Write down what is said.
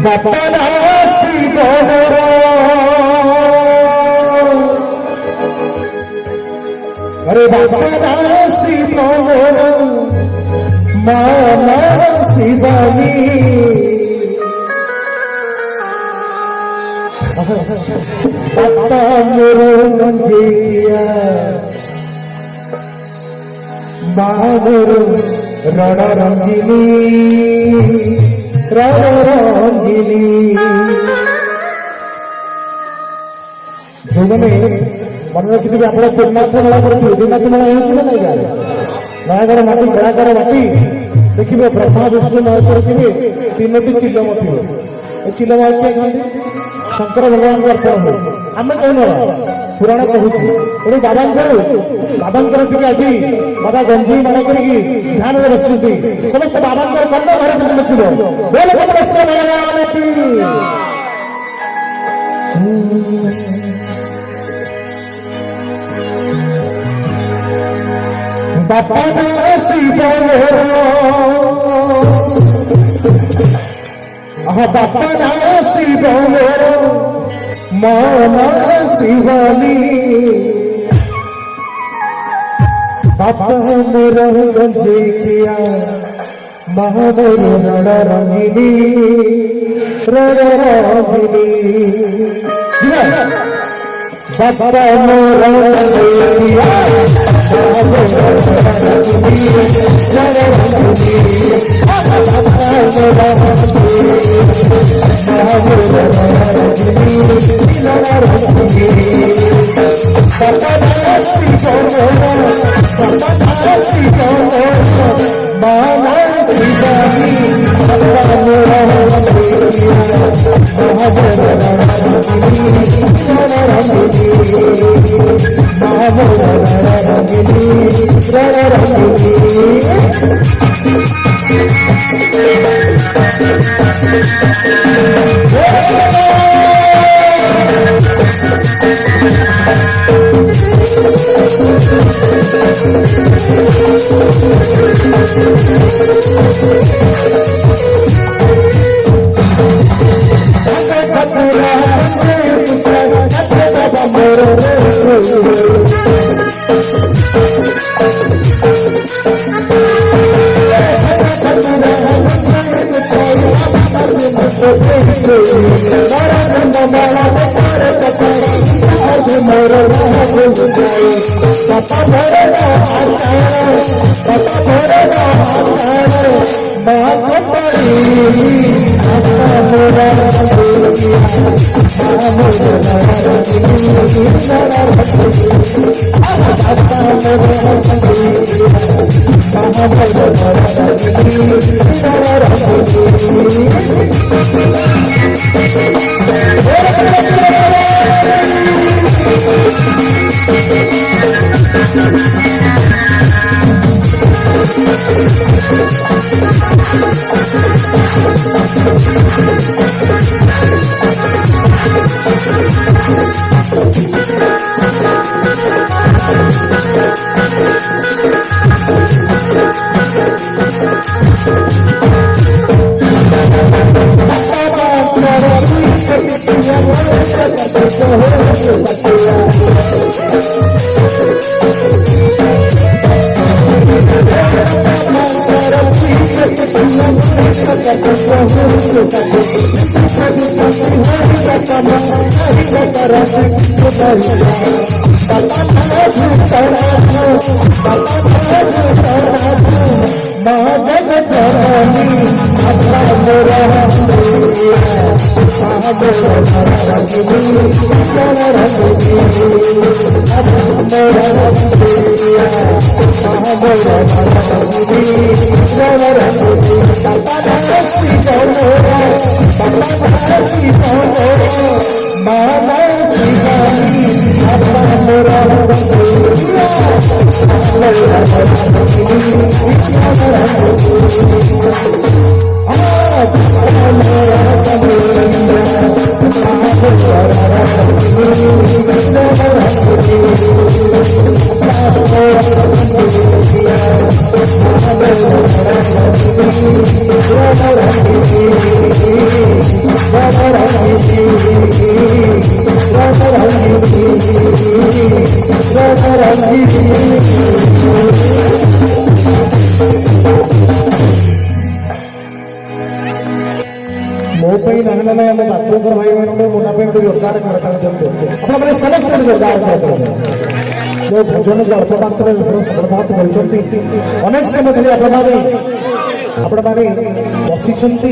बापा शिव अरे बापा शिव मामा शिवानी बापा मोरो मंजिया मामोर रण रंगिनी रण रंगिनी जो मैंने मन रखिए आप त्रिनाथ मेला करेंगे त्रिनाथ मेला हो नयागढ़ माटी कलाकार माटी देखिए ब्रह्मा विष्णु महेश्वर थे तीनो चिलम थी चिलम खाती शंकर भगवान को अर्पण हो आम कौन पुराण कहूँ बाबा टे आज बाबा गंजी मन कर ध्यान में बस समस्त बाबा कन्या घर बापा शिव बापा शिव मामा शिवानी बापा मोर गंजिया महामोर रण रंगिनी रण रंगिनी बापा मोर गंजिया ମୋ ପାଇଁ ନହେଲେ ନାହିଁ ଆମ ବାପୁଙ୍କର ଭାଇମାନଙ୍କୁ ମୁନା ପାଇଁ ଗୋଟେ ଯୋରଦାର କରତାଳ ଦିଅନ୍ତୁ ଆପଣମାନେ ସମସ୍ତେ ଯୋରଦାର କରତାଳ ଯେଉଁ ଭଜନକୁ ଅଳ୍ପ ମାତ୍ରାରେ ସମର୍ପଣ କରିଛନ୍ତି ଅନେକ ସମୟ ଧରି ଆପଣମାନେ ବସିଛନ୍ତି।